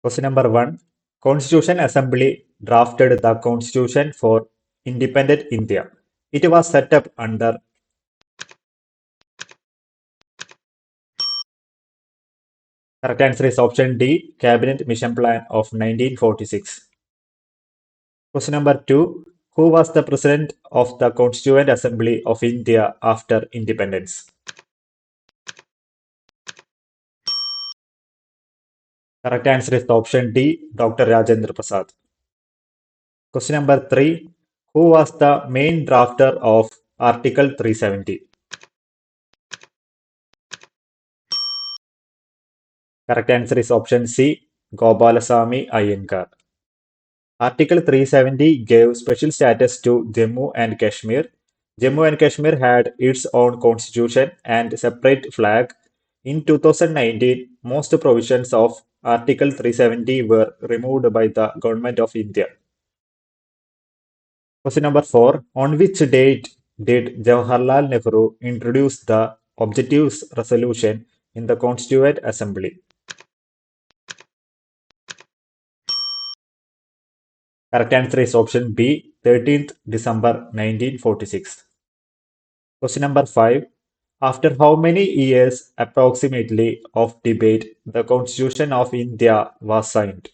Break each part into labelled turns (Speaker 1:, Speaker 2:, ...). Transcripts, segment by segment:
Speaker 1: Question number 1. Constitution Assembly drafted the Constitution for independent India. It was set up under. Correct answer is option D, Cabinet Mission Plan of 1946. Question number 2. Who was the President of the Constituent Assembly of India after independence? Correct answer is option D, Dr. Rajendra Prasad. Question number 3. Who was the main drafter of Article 370? Correct answer is option C, Gopalasamy Iyengar. Article 370 gave special status to Jammu and Kashmir. Jammu and Kashmir had its own constitution and separate flag. In 2019, most provisions of Article 370 were removed by the Government of India. Question number 4. On which date did Jawaharlal Nehru introduce the Objectives Resolution in the Constituent Assembly? Correct answer is option B, 13th December 1946. Question number 5. After how many years approximately of debate the Constitution of India was signed?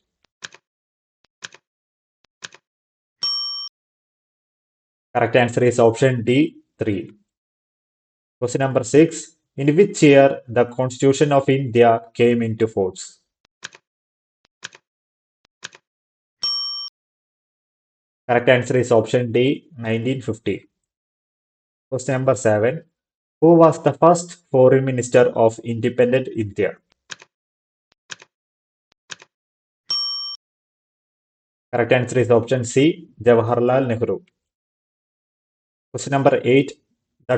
Speaker 1: Correct answer is option D, 3. Question number 6. In which year the Constitution of India came into force? Correct answer is option D, 1950. Question number 7. Who was the first foreign minister of independent India? Correct answer is option C, Jawaharlal Nehru. Question number 8. The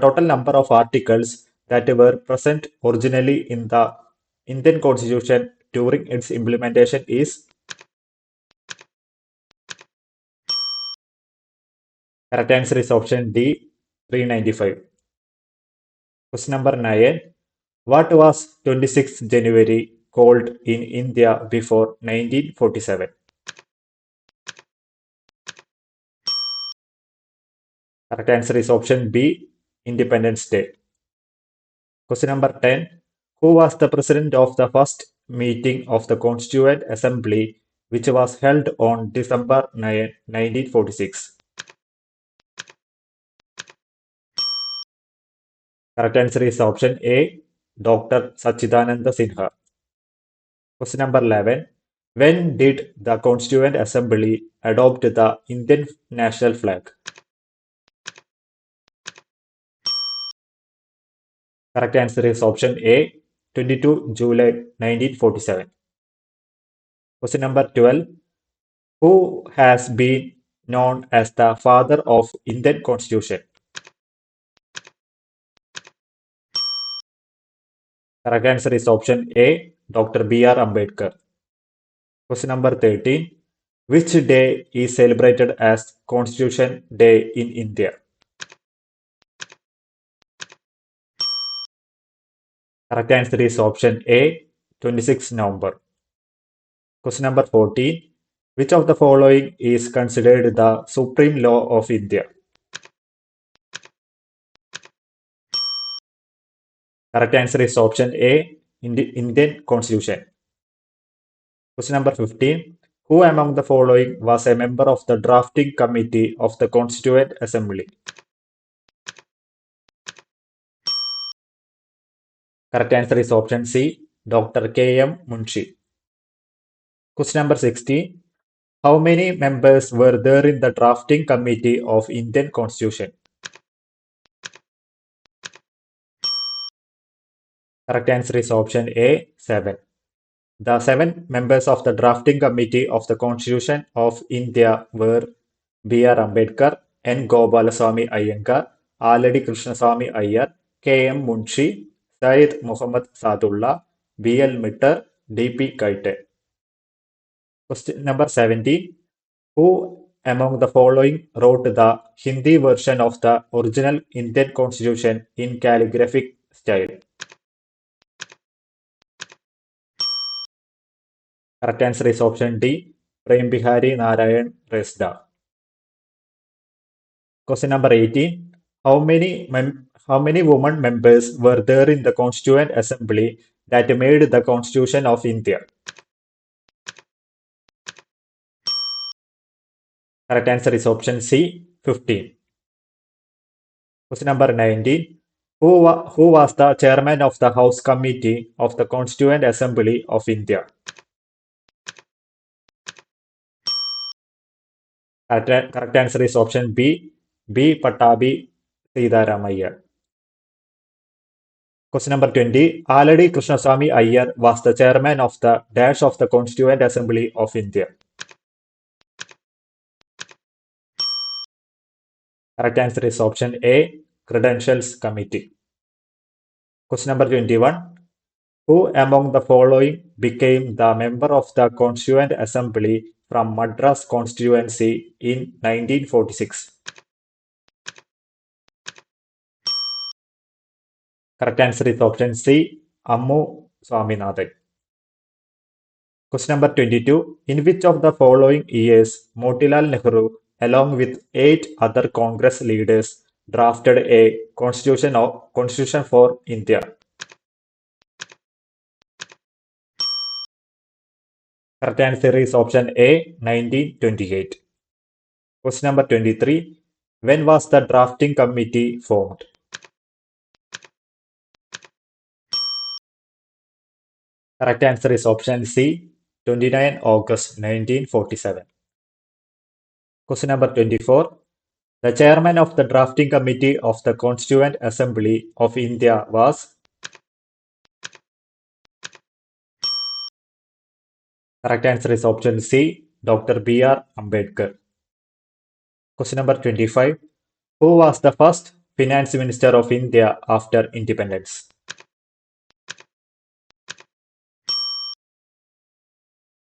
Speaker 1: total number of articles that were present originally in the Indian Constitution during its implementation is. Correct answer is option D, 395. Question number 9. What was 26th January called in India before 1947? Correct answer is option B, Independence Day. Question number 10. Who was the president of the first meeting of the Constituent Assembly which was held on December 9, 1946? Correct answer is option A, Dr. Sachidananda Sinha. Question number 11. When did the Constituent Assembly adopt the Indian national flag? Correct answer is option A, 22 July 1947. Question number 12. Who has been known as the father of Indian Constitution? Correct answer is option A, Dr. B.R. Ambedkar. Question number 13. Which day is celebrated as Constitution Day in India? Correct answer is option A, 26 November. Question number 14. Which of the following is considered the supreme law of India? Correct answer is option A, Indian Constitution. Question number 15. Who among the following was a member of the drafting committee of the Constituent Assembly? Correct answer is option C, Dr. K.M. Munshi. Question number 16. How many members were there in the drafting committee of Indian Constitution? Correct answer is option A, 7. The 7 members of the drafting committee of the Constitution of India were B.R. Ambedkar, N. Gopalasamy Iyengar, Aladi Krishnasamy Iyer, K.M. Munshi, Syed Muhammad Sadullah, B.L. Mittar, D.P. Kaite. Question number 17. Who among the following wrote the Hindi version of the original Indian Constitution in calligraphic style? Correct answer is option D. Prem Bihari Narayan Resda. Question number 18. How many women members were there in the Constituent Assembly that made the Constitution of India? Correct answer is option C. 15. Question number 19. Who was the chairman of the House Committee of the Constituent Assembly of India? Correct answer is option B. B. Patabi Siddharamaiah. Question number 20. Aladi Krishnaswamy Iyer was the chairman of the dash of the Constituent Assembly of India. Correct answer is option A. Credentials Committee. Question number 21. Who among the following became the member of the Constituent Assembly from Madras constituency in 1946? Correct answer is option C. Ammu Swaminathan. Question number 22. In which of the following years Motilal Nehru, along with 8 other Congress leaders, drafted a constitution for India? Correct answer is option A. 1928. Question number 23. When was the drafting committee formed? Correct answer is option C. 29 August 1947. Question number 24. The chairman of the drafting committee of the Constituent Assembly of India was? Correct answer is option C. Dr. B.R. Ambedkar. Question number 25. Who was the first finance minister of India after independence?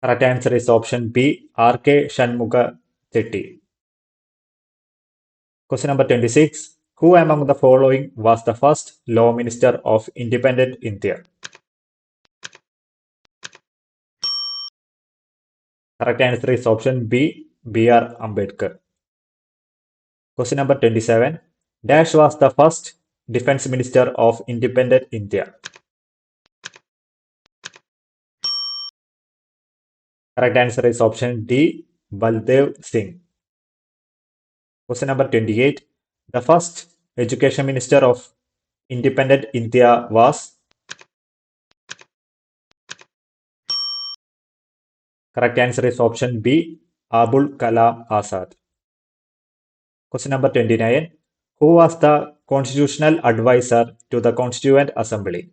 Speaker 1: Correct answer is option B. R.K. Shanmugha Chetty. Question number 26. Who among the following was the first law minister of independent India? Correct answer is option B. B.R. Ambedkar. Question number 27. Dash was the first defense minister of independent India. Correct answer is option D. Baldev Singh. Question number 28. The first education minister of independent India was? Correct answer is option B. Abul Kalam Azad. Question number 29. Who was the constitutional advisor to the Constituent Assembly?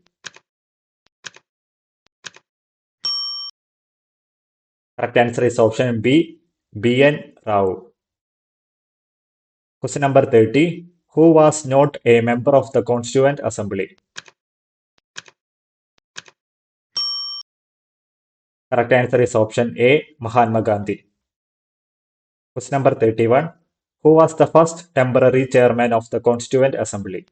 Speaker 1: Correct answer is option B. B.N. Rao. Question number 30. Who was not a member of the Constituent Assembly? Correct answer is option A. Mahatma Gandhi. Question number 31. Who was the first temporary chairman of the Constituent Assembly?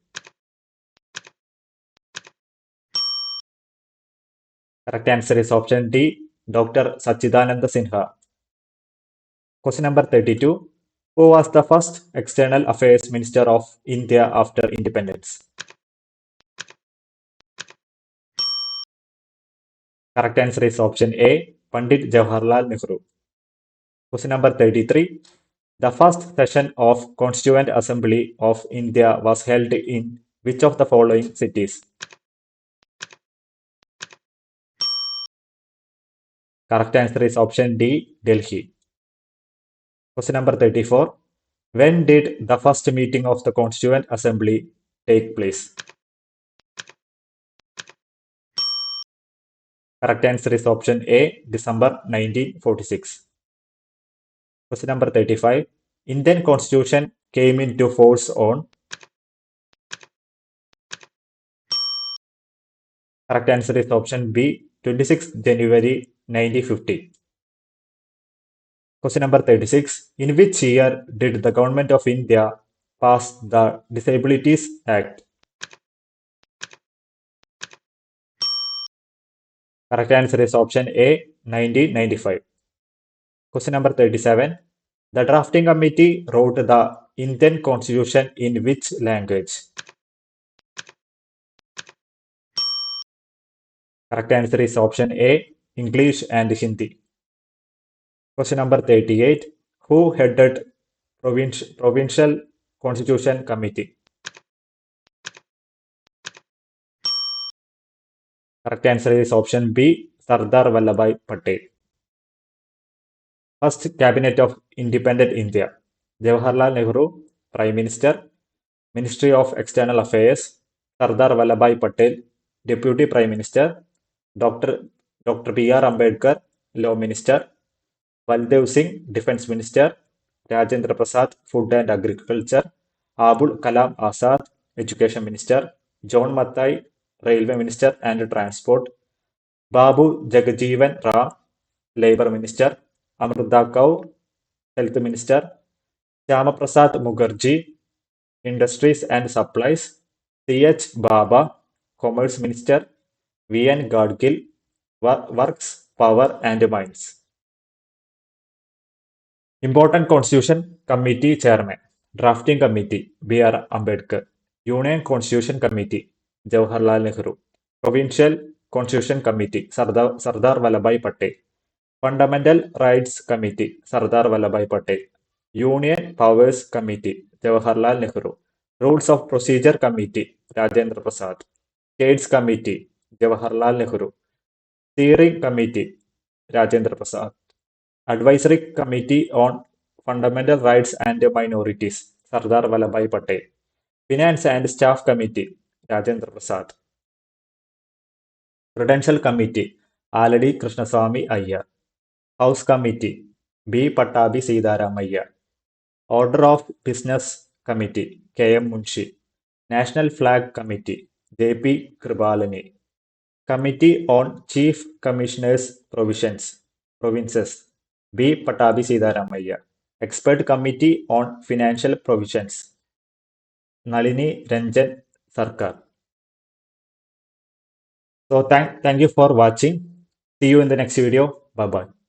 Speaker 1: Correct answer is option D. Dr. Sachidananda Sinha. Question number 32. Who was the first External Affairs Minister of India after independence? Correct answer is option A. Pandit Jawaharlal Nehru. Question number 33. The first session of Constituent Assembly of India was held in which of the following cities? Correct answer is option D. Delhi. Question number 34. When did the first meeting of the Constituent Assembly take place? Correct answer is option A. December 1946. Question number 35. Indian Constitution came into force on? Correct answer is option B. 26 January 1950. Question number 36. In which year did the Government of India pass the Disabilities Act? Correct answer is option A. 1995. Question number 37. The drafting committee wrote the Indian Constitution in which language? Correct answer is option A, English and Hindi. Question number 38. Who headed Provincial Constitution Committee? Correct answer is option B, Sardar Vallabhai Patel. First Cabinet of Independent India. Jawaharlal Nehru, Prime Minister. Ministry of External Affairs. Sardar Vallabhai Patel, Deputy Prime Minister. Dr. B.R. Ambedkar, Law Minister. Baldev Singh, Defense Minister. Rajendra Prasad, Food and Agriculture. Abul Kalam Azad, Education Minister. John Mathai, Railway Minister and Transport. Babu Jagjeevan Ram, Labour Minister. Amrita Kaur, Health Minister. Syama Prasad Mukherjee, Industries and Supplies. C.H. Baba, Commerce Minister. V.N. Gadgil, Works, Power and Mines. Important Constitution Committee Chairman. Drafting Committee, B.R. Ambedkar. Union Constitution Committee, Jawaharlal Nehru. Provincial Constitution Committee, Sardar Vallabhai Patel. Fundamental Rights Committee, Sardar Vallabhai Patel. Union Powers Committee, Jawaharlal Nehru. Rules of Procedure Committee, Rajendra Prasad. States Committee, Jawaharlal Nehru. Steering Committee, Rajendra Prasad. Advisory Committee on Fundamental Rights and Minorities, Sardar Vallabhai Patel. Finance and Staff Committee, Rajendra Prasad. Prudential Committee, Aladi Krishnaswamy Iyer. House Committee, B. Pattabi Sitaramayya. Order of Business Committee, K.M. Munshi. National Flag Committee, J.P. Kripalani. Committee on Chief Commissioners Provinces, B. Pattabi Sitaramayya. Expert Committee on Financial Provisions, Nalini Ranjan Sarkar. So thank you for watching. See you in the next video. Bye bye.